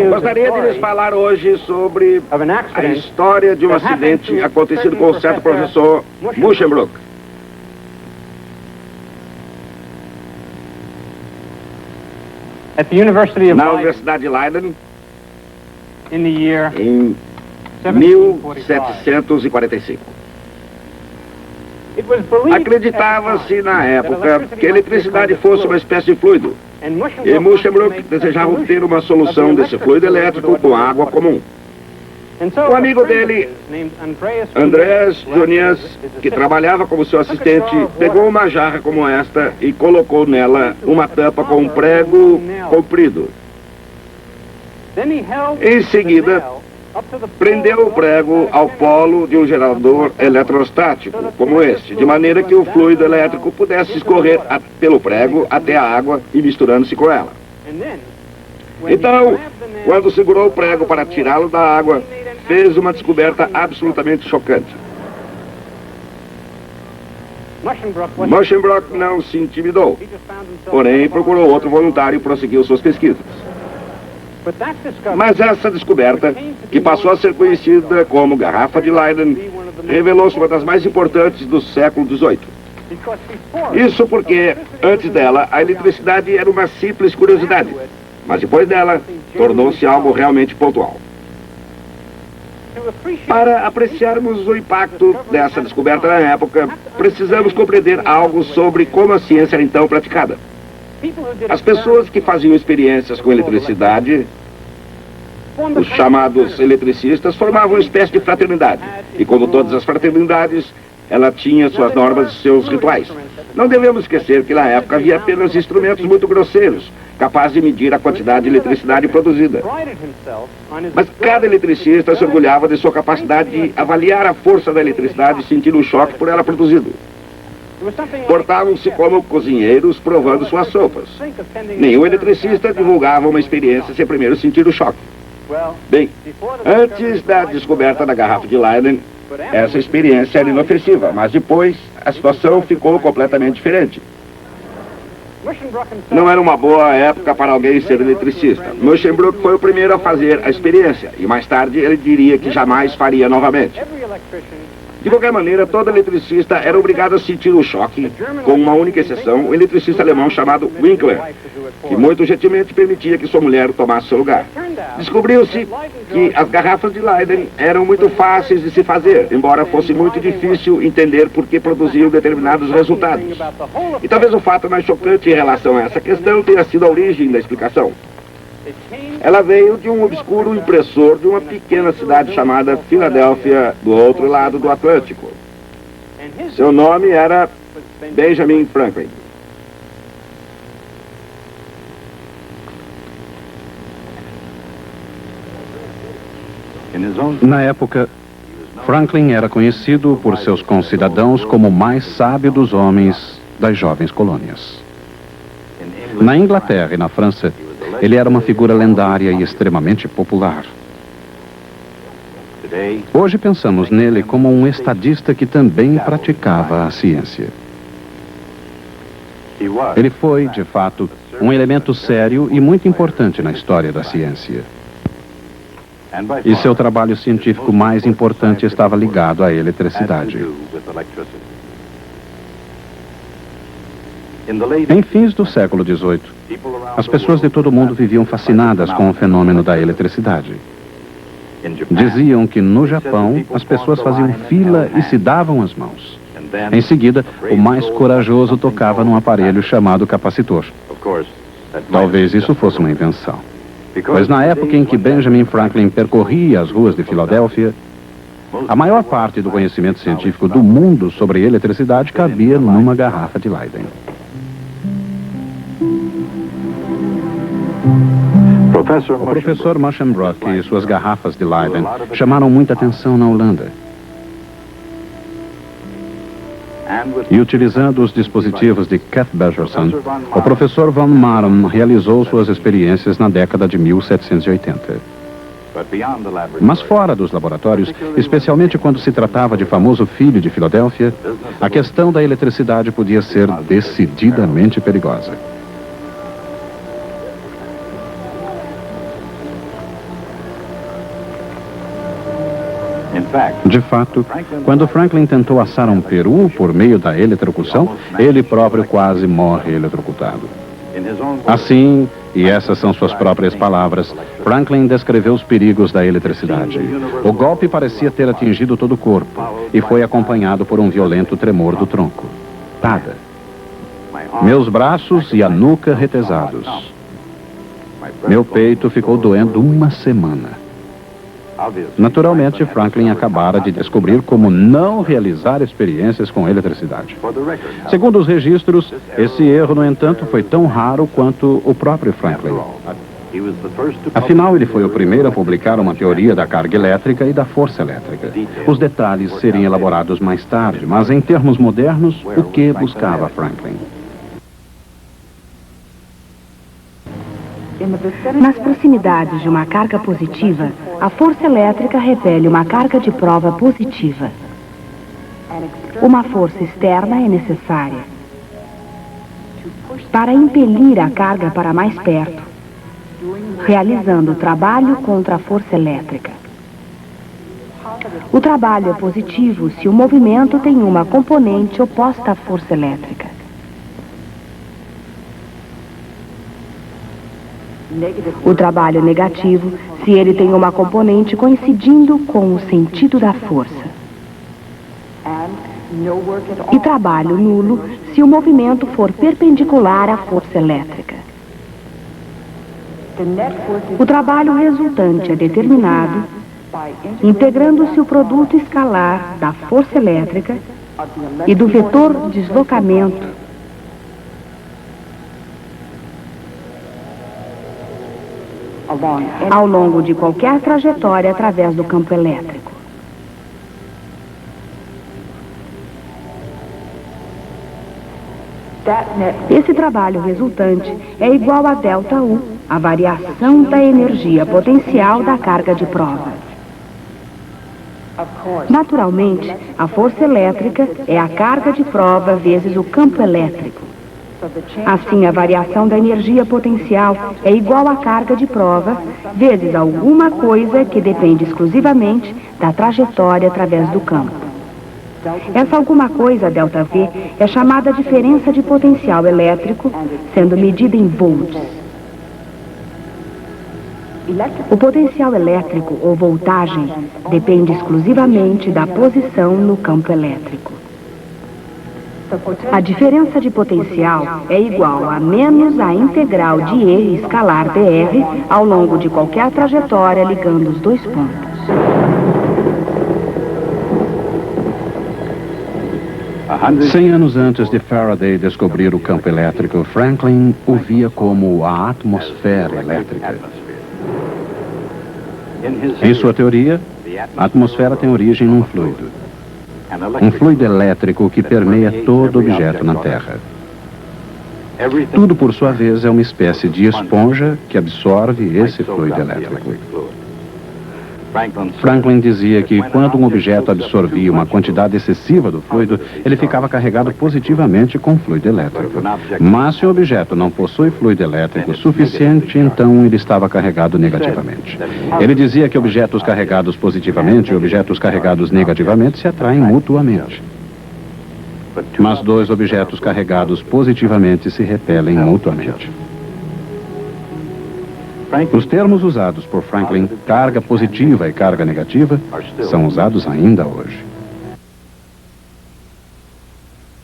Gostaria de lhes falar hoje sobre a história de um acidente acontecido com o certo professor Muschenbroek. Na Universidade de Leiden, em 1745. Acreditava-se na época que a eletricidade fosse uma espécie de fluido, e Muschenbroek desejava ter uma solução desse fluido elétrico com água comum. Um amigo dele, Andreas Jonias, que trabalhava como seu assistente, pegou uma jarra como esta e colocou nela uma tampa com um prego comprido. Em seguida, prendeu o prego ao polo de um gerador eletrostático, como este, de maneira que o fluido elétrico pudesse escorrer pelo prego até a água e misturando-se com ela. Então, quando segurou o prego para tirá-lo da água, fez uma descoberta absolutamente chocante. Muschenbroek não se intimidou, porém procurou outro voluntário e prosseguiu suas pesquisas. Mas essa descoberta, que passou a ser conhecida como Garrafa de Leiden, revelou-se uma das mais importantes do século XVIII. Isso porque, antes dela, a eletricidade era uma simples curiosidade, mas depois dela, tornou-se algo realmente pontual. Para apreciarmos o impacto dessa descoberta na época, precisamos compreender algo sobre como a ciência era então praticada. As pessoas que faziam experiências com eletricidade, os chamados eletricistas, formavam uma espécie de fraternidade. E como todas as fraternidades, ela tinha suas normas e seus rituais. Não devemos esquecer que na época havia apenas instrumentos muito grosseiros, capazes de medir a quantidade de eletricidade produzida. Mas cada eletricista se orgulhava de sua capacidade de avaliar a força da eletricidade e sentir o choque por ela produzido. Portavam-se como cozinheiros provando suas sopas. Nenhum eletricista divulgava uma experiência sem primeiro sentir o choque. Bem, antes da descoberta da Garrafa de Leiden, essa experiência era inofensiva, mas depois a situação ficou completamente diferente. Não era uma boa época para alguém ser eletricista. Muschenbroek foi o primeiro a fazer a experiência, e mais tarde ele diria que jamais faria novamente. De qualquer maneira, todo eletricista era obrigado a sentir o choque, com uma única exceção, o eletricista alemão chamado Winkler, que muito gentilmente permitia que sua mulher tomasse seu lugar. Descobriu-se que as garrafas de Leiden eram muito fáceis de se fazer, embora fosse muito difícil entender por que produziam determinados resultados. E talvez o fato mais chocante em relação a essa questão tenha sido a origem da explicação. Ela veio de um obscuro impressor de uma pequena cidade chamada Filadélfia, do outro lado do Atlântico. Seu nome era Benjamin Franklin. Na época, Franklin era conhecido por seus concidadãos como o mais sábio dos homens das jovens colônias. Na Inglaterra e na França, ele era uma figura lendária e extremamente popular. Hoje pensamos nele como um estadista que também praticava a ciência. Ele foi, de fato, um elemento sério e muito importante na história da ciência. E seu trabalho científico mais importante estava ligado à eletricidade. Em fins do século XVIII, as pessoas de todo o mundo viviam fascinadas com o fenômeno da eletricidade. Diziam que no Japão as pessoas faziam fila e se davam as mãos. Em seguida, o mais corajoso tocava num aparelho chamado capacitor. Talvez isso fosse uma invenção. Pois na época em que Benjamin Franklin percorria as ruas de Filadélfia, a maior parte do conhecimento científico do mundo sobre eletricidade cabia numa garrafa de Leiden. O professor Muschenbroek e suas garrafas de Leiden chamaram muita atenção na Holanda. E utilizando os dispositivos de Cath-Bergerson, o professor Van Marum realizou suas experiências na década de 1780. Mas fora dos laboratórios, especialmente quando se tratava de famoso filho de Filadélfia, a questão da eletricidade podia ser decididamente perigosa. De fato, quando Franklin tentou assar um peru por meio da eletrocução, ele próprio quase morre eletrocutado. Assim, e essas são suas próprias palavras, Franklin descreveu os perigos da eletricidade. O golpe parecia ter atingido todo o corpo e foi acompanhado por um violento tremor do tronco. Nada. Meus braços e a nuca retesados. Meu peito ficou doendo uma semana. Naturalmente, Franklin acabara de descobrir como não realizar experiências com eletricidade. Segundo os registros, esse erro, no entanto, foi tão raro quanto o próprio Franklin. Afinal, ele foi o primeiro a publicar uma teoria da carga elétrica e da força elétrica. Os detalhes seriam elaborados mais tarde, mas em termos modernos, o que buscava Franklin? Nas proximidades de uma carga positiva, a força elétrica repele uma carga de prova positiva. Uma força externa é necessária para impelir a carga para mais perto, realizando o trabalho contra a força elétrica. O trabalho é positivo se o movimento tem uma componente oposta à força elétrica. O trabalho é negativo se ele tem uma componente coincidindo com o sentido da força. E trabalho nulo se o movimento for perpendicular à força elétrica. O trabalho resultante é determinado integrando-se o produto escalar da força elétrica e do vetor deslocamento ao longo de qualquer trajetória através do campo elétrico. Esse trabalho resultante é igual a ΔU, a variação da energia potencial da carga de prova. Naturalmente, a força elétrica é a carga de prova vezes o campo elétrico. Assim, a variação da energia potencial é igual à carga de prova vezes alguma coisa que depende exclusivamente da trajetória através do campo. Essa alguma coisa, ΔV, é chamada diferença de potencial elétrico, sendo medida em volts. O potencial elétrico ou voltagem depende exclusivamente da posição no campo elétrico. A diferença de potencial é igual a menos a integral de E escalar dr ao longo de qualquer trajetória ligando os dois pontos. Cem anos antes de Faraday descobrir o campo elétrico, Franklin o via como a atmosfera elétrica. Em sua teoria, a atmosfera tem origem num fluido. Um fluido elétrico que permeia todo objeto na Terra. Tudo, por sua vez, é uma espécie de esponja que absorve esse fluido elétrico. Franklin dizia que quando um objeto absorvia uma quantidade excessiva do fluido, ele ficava carregado positivamente com fluido elétrico. Mas se o objeto não possui fluido elétrico suficiente, então ele estava carregado negativamente. Ele dizia que objetos carregados positivamente e objetos carregados negativamente se atraem mutuamente. Mas dois objetos carregados positivamente se repelem mutuamente. Os termos usados por Franklin, carga positiva e carga negativa, são usados ainda hoje.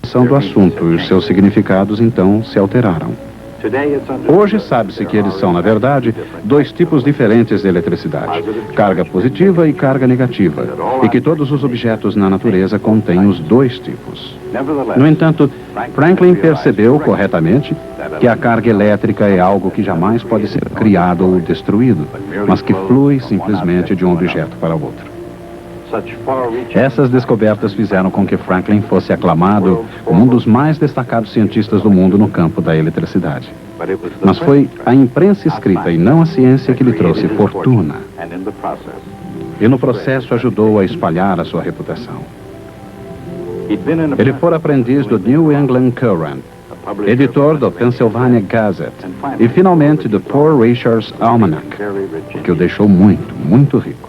São do assunto e os seus significados, então, se alteraram. Hoje sabe-se que eles são, na verdade, dois tipos diferentes de eletricidade, carga positiva e carga negativa, e que todos os objetos na natureza contêm os dois tipos. No entanto, Franklin percebeu corretamente que a carga elétrica é algo que jamais pode ser criado ou destruído, mas que flui simplesmente de um objeto para outro. Essas descobertas fizeram com que Franklin fosse aclamado como um dos mais destacados cientistas do mundo no campo da eletricidade. Mas foi a imprensa escrita e não a ciência que lhe trouxe fortuna. E no processo ajudou a espalhar a sua reputação. Ele foi aprendiz do New England Courant, editor do Pennsylvania Gazette e finalmente do Poor Richard's Almanac, o que o deixou muito, muito rico.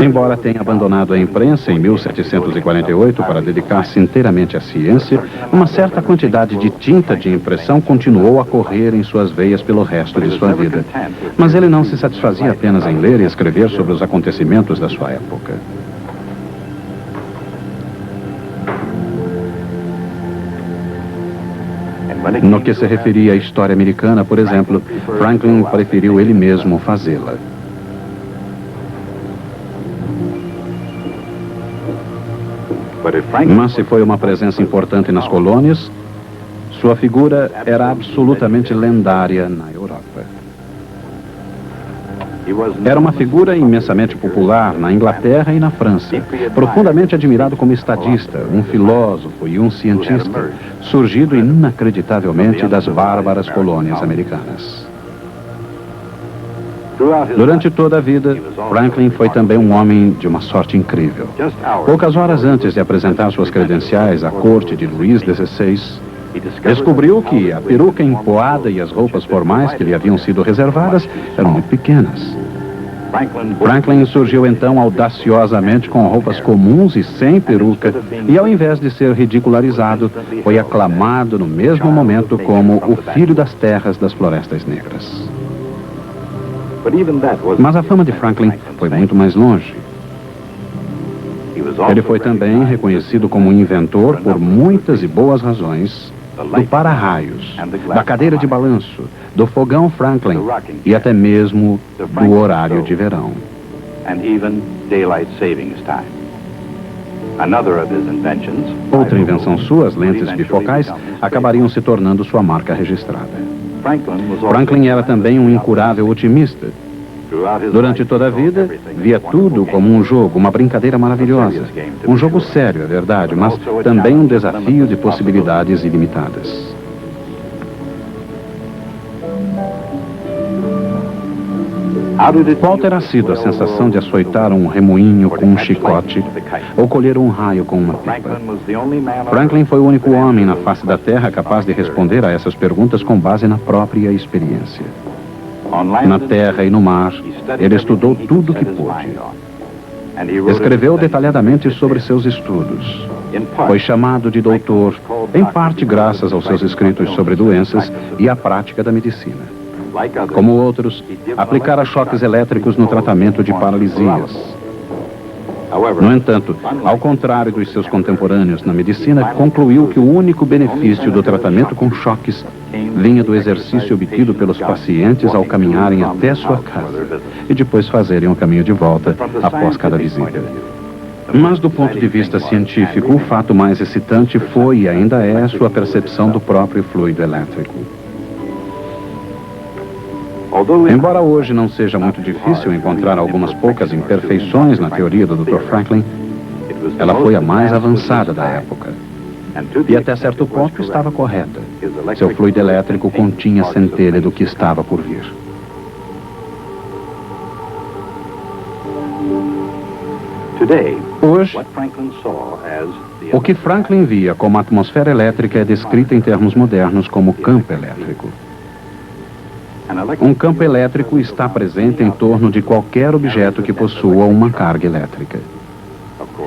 Embora tenha abandonado a imprensa em 1748 para dedicar-se inteiramente à ciência, uma certa quantidade de tinta de impressão continuou a correr em suas veias pelo resto de sua vida. Mas ele não se satisfazia apenas em ler e escrever sobre os acontecimentos da sua época. No que se referia à história americana, por exemplo, Franklin preferiu ele mesmo fazê-la. Mas se foi uma presença importante nas colônias, sua figura era absolutamente lendária na Europa. Era uma figura imensamente popular na Inglaterra e na França, profundamente admirado como estadista, um filósofo e um cientista, surgido inacreditavelmente das bárbaras colônias americanas. Durante toda a vida, Franklin foi também um homem de uma sorte incrível. Poucas horas antes de apresentar suas credenciais à corte de Luís XVI, descobriu que a peruca empoada e as roupas formais que lhe haviam sido reservadas eram muito pequenas. Franklin surgiu então audaciosamente com roupas comuns e sem peruca, e ao invés de ser ridicularizado, foi aclamado no mesmo momento como o filho das terras das florestas negras. Mas a fama de Franklin foi muito mais longe. Ele foi também reconhecido como um inventor por muitas e boas razões do para-raios, da cadeira de balanço, do fogão Franklin e até mesmo do horário de verão. Outra invenção sua, as lentes bifocais, acabariam se tornando sua marca registrada. Franklin era também um incurável otimista. Durante toda a vida, via tudo como um jogo, uma brincadeira maravilhosa. Um jogo sério, é verdade, mas também um desafio de possibilidades ilimitadas. Qual terá sido a sensação de açoitar um remoinho com um chicote ou colher um raio com uma pipa? Franklin foi o único homem na face da Terra capaz de responder a essas perguntas com base na própria experiência. Na terra e no mar, ele estudou tudo o que pôde. Escreveu detalhadamente sobre seus estudos. Foi chamado de doutor, em parte graças aos seus escritos sobre doenças e a prática da medicina. Como outros, aplicara choques elétricos no tratamento de paralisias. No entanto, ao contrário dos seus contemporâneos na medicina, concluiu que o único benefício do tratamento com choques vinha do exercício obtido pelos pacientes ao caminharem até sua casa e depois fazerem o caminho de volta após cada visita. Mas do ponto de vista científico, o fato mais excitante foi e ainda é sua percepção do próprio fluido elétrico. Embora hoje não seja muito difícil encontrar algumas poucas imperfeições na teoria do Dr. Franklin, ela foi a mais avançada da época. E até certo ponto estava correta. Seu fluido elétrico continha centelha do que estava por vir. Hoje, o que Franklin via como atmosfera elétrica é descrita em termos modernos como campo elétrico. Um campo elétrico está presente em torno de qualquer objeto que possua uma carga elétrica.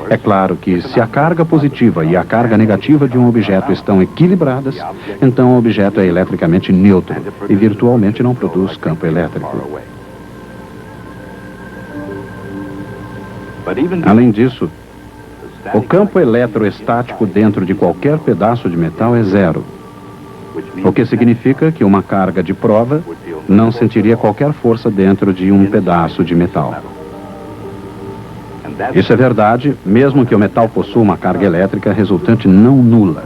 É claro que se a carga positiva e a carga negativa de um objeto estão equilibradas, então o objeto é eletricamente neutro e virtualmente não produz campo elétrico. Além disso, o campo eletroestático dentro de qualquer pedaço de metal é zero, o que significa que uma carga de prova não sentiria qualquer força dentro de um pedaço de metal. Isso é verdade, mesmo que o metal possua uma carga elétrica resultante não nula.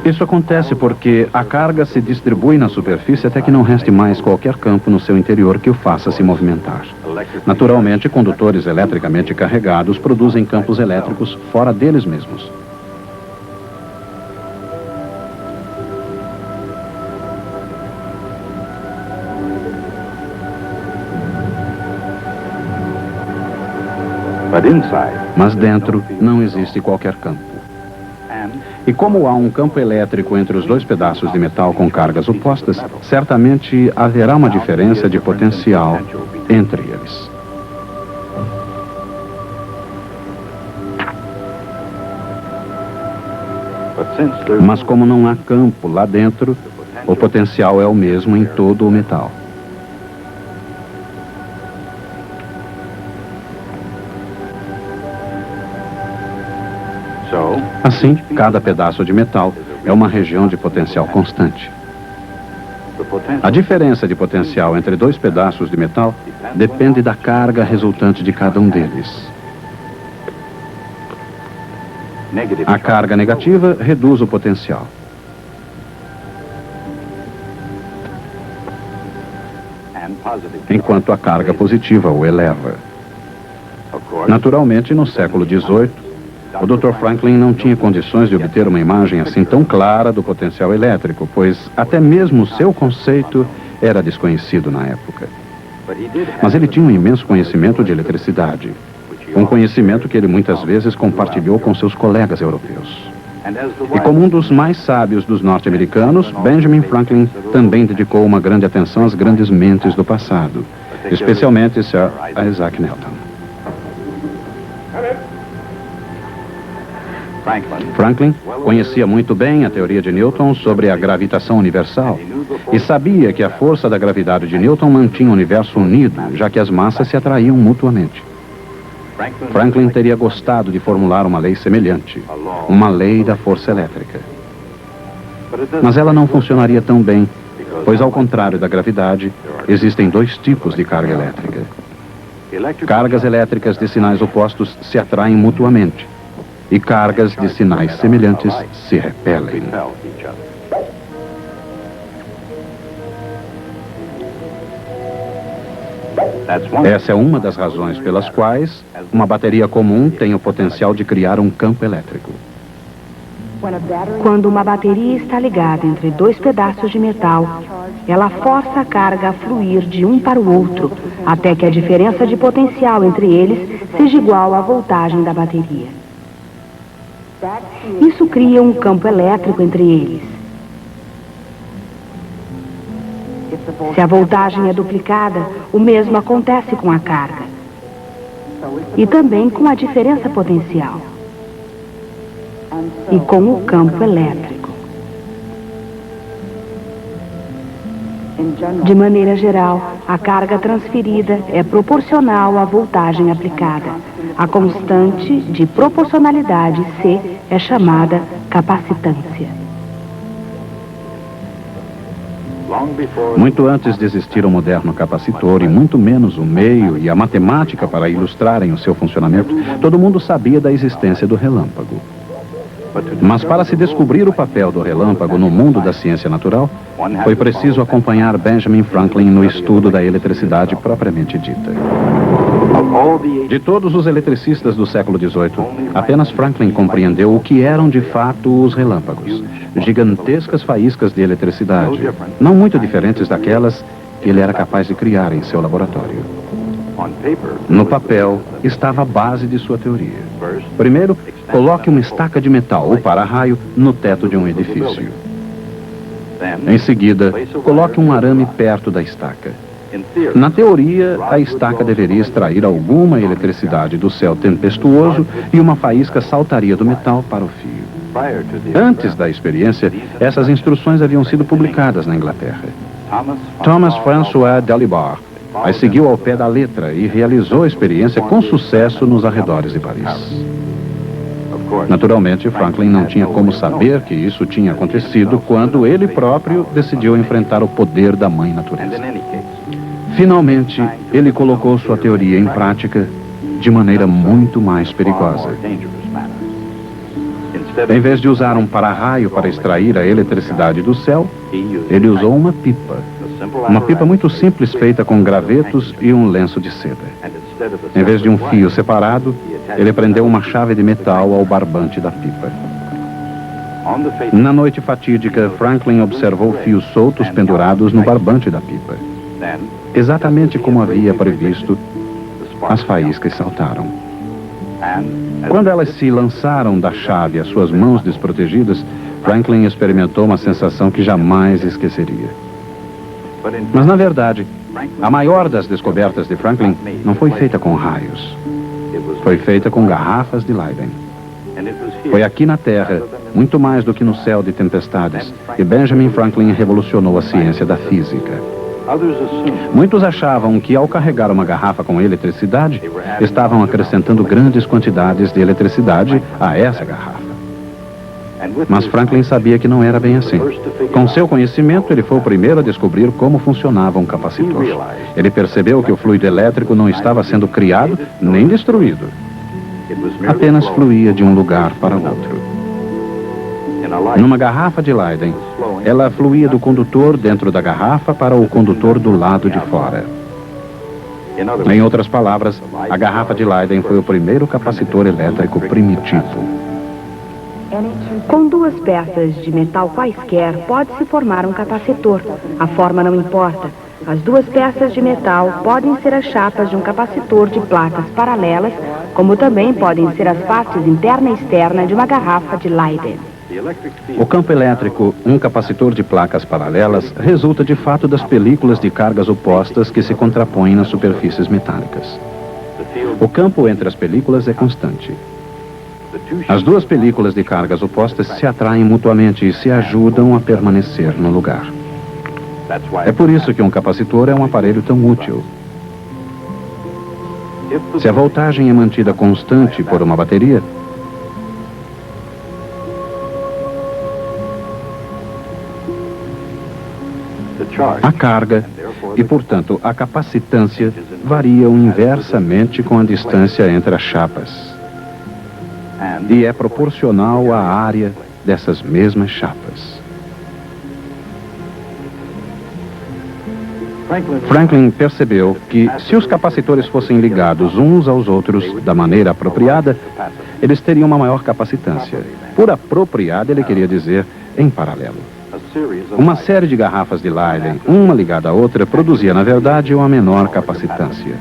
Isso acontece porque a carga se distribui na superfície até que não reste mais qualquer campo no seu interior que o faça se movimentar. Naturalmente, condutores eletricamente carregados produzem campos elétricos fora deles mesmos. Mas dentro não existe qualquer campo. E como há um campo elétrico entre os dois pedaços de metal com cargas opostas, certamente haverá uma diferença de potencial entre eles. Mas como não há campo lá dentro, o potencial é o mesmo em todo o metal. Assim, cada pedaço de metal é uma região de potencial constante. A diferença de potencial entre dois pedaços de metal depende da carga resultante de cada um deles. A carga negativa reduz o potencial. Enquanto a carga positiva o eleva. Naturalmente, no século XVIII, o Dr. Franklin não tinha condições de obter uma imagem assim tão clara do potencial elétrico, pois até mesmo o seu conceito era desconhecido na época. Mas ele tinha um imenso conhecimento de eletricidade, um conhecimento que ele muitas vezes compartilhou com seus colegas europeus. E como um dos mais sábios dos norte-americanos, Benjamin Franklin também dedicou uma grande atenção às grandes mentes do passado, especialmente Sir Isaac Newton. Franklin conhecia muito bem a teoria de Newton sobre a gravitação universal e sabia que a força da gravidade de Newton mantinha o universo unido, já que as massas se atraíam mutuamente. Franklin teria gostado de formular uma lei semelhante, uma lei da força elétrica. Mas ela não funcionaria tão bem, pois ao contrário da gravidade, existem dois tipos de carga elétrica. Cargas elétricas de sinais opostos se atraem mutuamente, e cargas de sinais semelhantes se repelem. Essa é uma das razões pelas quais uma bateria comum tem o potencial de criar um campo elétrico. Quando uma bateria está ligada entre dois pedaços de metal, ela força a carga a fluir de um para o outro, até que a diferença de potencial entre eles seja igual à voltagem da bateria. Isso cria um campo elétrico entre eles. Se a voltagem é duplicada, o mesmo acontece com a carga. E também com a diferença potencial. E com o campo elétrico. De maneira geral, a carga transferida é proporcional à voltagem aplicada. A constante de proporcionalidade C é chamada capacitância. Muito antes de existir o moderno capacitor, e muito menos o meio e a matemática para ilustrarem o seu funcionamento, todo mundo sabia da existência do relâmpago. Mas para se descobrir o papel do relâmpago no mundo da ciência natural, foi preciso acompanhar Benjamin Franklin no estudo da eletricidade propriamente dita. De todos os eletricistas do século XVIII, apenas Franklin compreendeu o que eram de fato os relâmpagos, gigantescas faíscas de eletricidade, não muito diferentes daquelas que ele era capaz de criar em seu laboratório. No papel estava a base de sua teoria. Primeiro, coloque uma estaca de metal ou para-raio no teto de um edifício. Em seguida, coloque um arame perto da estaca. Na teoria, a estaca deveria extrair alguma eletricidade do céu tempestuoso e uma faísca saltaria do metal para o fio. Antes da experiência, essas instruções haviam sido publicadas na Inglaterra. Thomas François Dalibard as seguiu ao pé da letra e realizou a experiência com sucesso nos arredores de Paris. Naturalmente, Franklin não tinha como saber que isso tinha acontecido quando ele próprio decidiu enfrentar o poder da mãe natureza. Finalmente, ele colocou sua teoria em prática de maneira muito mais perigosa. Em vez de usar um para-raio para extrair a eletricidade do céu, ele usou uma pipa. Uma pipa muito simples feita com gravetos e um lenço de seda. Em vez de um fio separado, ele prendeu uma chave de metal ao barbante da pipa. Na noite fatídica, Franklin observou fios soltos pendurados no barbante da pipa. Exatamente como havia previsto, as faíscas saltaram. Quando elas se lançaram da chave às suas mãos desprotegidas, Franklin experimentou uma sensação que jamais esqueceria. Mas, na verdade, a maior das descobertas de Franklin não foi feita com raios. Foi feita com garrafas de Leyden. Foi aqui na Terra, muito mais do que no céu de tempestades, que Benjamin Franklin revolucionou a ciência da física. Muitos achavam que, ao carregar uma garrafa com eletricidade, estavam acrescentando grandes quantidades de eletricidade a essa garrafa. Mas Franklin sabia que não era bem assim. Com seu conhecimento, ele foi o primeiro a descobrir como funcionava um capacitor. Ele percebeu que o fluido elétrico não estava sendo criado nem destruído. Apenas fluía de um lugar para outro. Numa garrafa de Leyden, ela fluía do condutor dentro da garrafa para o condutor do lado de fora. Em outras palavras, a garrafa de Leyden foi o primeiro capacitor elétrico primitivo. Com duas peças de metal quaisquer, pode-se formar um capacitor. A forma não importa. As duas peças de metal podem ser as chapas de um capacitor de placas paralelas, como também podem ser as partes interna e externa de uma garrafa de Leyden. O campo elétrico, um capacitor de placas paralelas, resulta de fato das películas de cargas opostas que se contrapõem nas superfícies metálicas. O campo entre as películas é constante. As duas películas de cargas opostas se atraem mutuamente e se ajudam a permanecer no lugar. É por isso que um capacitor é um aparelho tão útil. Se a voltagem é mantida constante por uma bateria, a carga e, portanto, a capacitância variam inversamente com a distância entre as chapas. E é proporcional à área dessas mesmas chapas. Franklin percebeu que, se os capacitores fossem ligados uns aos outros da maneira apropriada, eles teriam uma maior capacitância. Por apropriada, ele queria dizer em paralelo. Uma série de garrafas de Leyden, uma ligada à outra, produzia, na verdade, uma menor capacitância.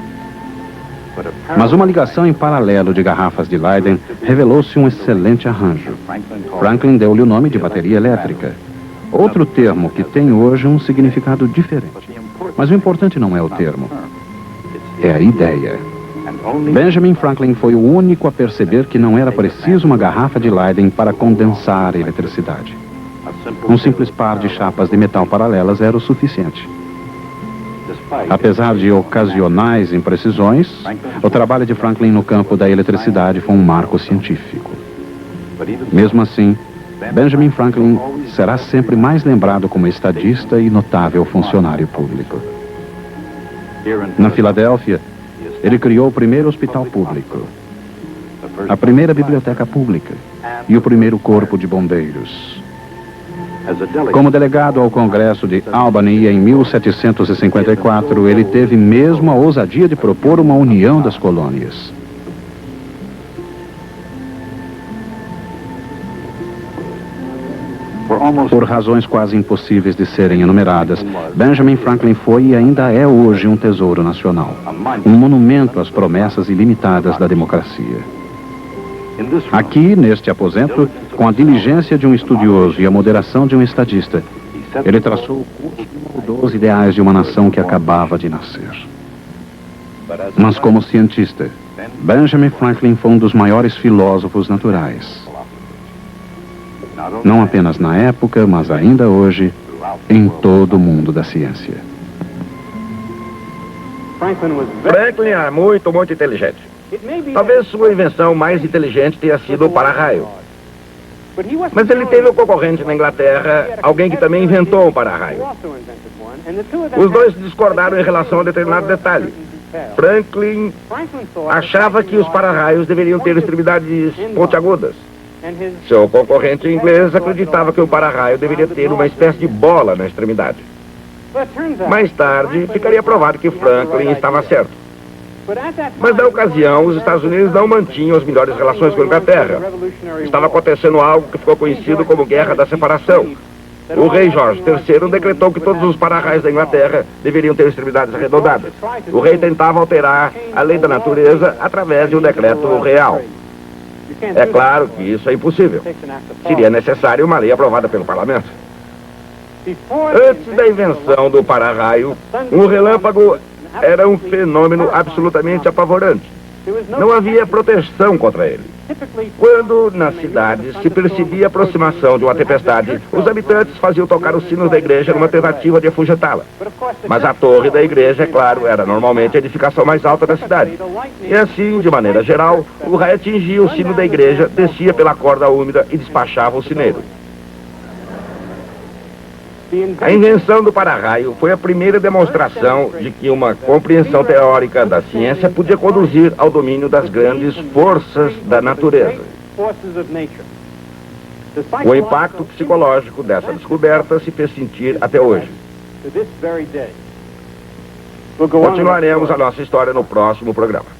Mas uma ligação em paralelo de garrafas de Leyden revelou-se um excelente arranjo. Franklin deu-lhe o nome de bateria elétrica. Outro termo que tem hoje um significado diferente. Mas o importante não é o termo, é a ideia. Benjamin Franklin foi o único a perceber que não era preciso uma garrafa de Leyden para condensar a eletricidade. Um simples par de chapas de metal paralelas era o suficiente. Apesar de ocasionais imprecisões, o trabalho de Franklin no campo da eletricidade foi um marco científico. Mesmo assim, Benjamin Franklin será sempre mais lembrado como estadista e notável funcionário público. Na Filadélfia, ele criou o primeiro hospital público, a primeira biblioteca pública e o primeiro corpo de bombeiros. Como delegado ao Congresso de Albany em 1754, ele teve mesmo a ousadia de propor uma união das colônias. Por razões quase impossíveis de serem enumeradas, Benjamin Franklin foi e ainda é hoje um tesouro nacional, um monumento às promessas ilimitadas da democracia. Aqui, neste aposento, com a diligência de um estudioso e a moderação de um estadista, ele traçou o curso e mudou os ideais de uma nação que acabava de nascer. Mas como cientista, Benjamin Franklin foi um dos maiores filósofos naturais. Não apenas na época, mas ainda hoje, em todo o mundo da ciência. Franklin é muito inteligente. Talvez sua invenção mais inteligente tenha sido o para-raio. Mas ele teve um concorrente na Inglaterra, alguém que também inventou um para-raio. Os dois discordaram em relação a determinado detalhe. Franklin achava que os para-raios deveriam ter extremidades pontiagudas. Seu concorrente inglês acreditava que o para-raio deveria ter uma espécie de bola na extremidade. Mais tarde, ficaria provado que Franklin estava certo. Mas na ocasião, os Estados Unidos não mantinham as melhores relações com a Inglaterra. Estava acontecendo algo que ficou conhecido como Guerra da Separação. O rei Jorge III decretou que todos os para-raios da Inglaterra deveriam ter extremidades arredondadas. O rei tentava alterar a lei da natureza através de um decreto real. É claro que isso é impossível. Seria necessário uma lei aprovada pelo parlamento. Antes da invenção do para-raio, um relâmpago era um fenômeno absolutamente apavorante. Não havia proteção contra ele. Quando nas cidades se percebia a aproximação de uma tempestade, os habitantes faziam tocar os sinos da igreja numa tentativa de afugentá-la. Mas a torre da igreja, é claro, era normalmente a edificação mais alta da cidade. E assim, de maneira geral, o raio atingia o sino da igreja, descia pela corda úmida e despachava o sineiro. A invenção do para-raio foi a primeira demonstração de que uma compreensão teórica da ciência podia conduzir ao domínio das grandes forças da natureza. O impacto psicológico dessa descoberta se fez sentir até hoje. Continuaremos a nossa história no próximo programa.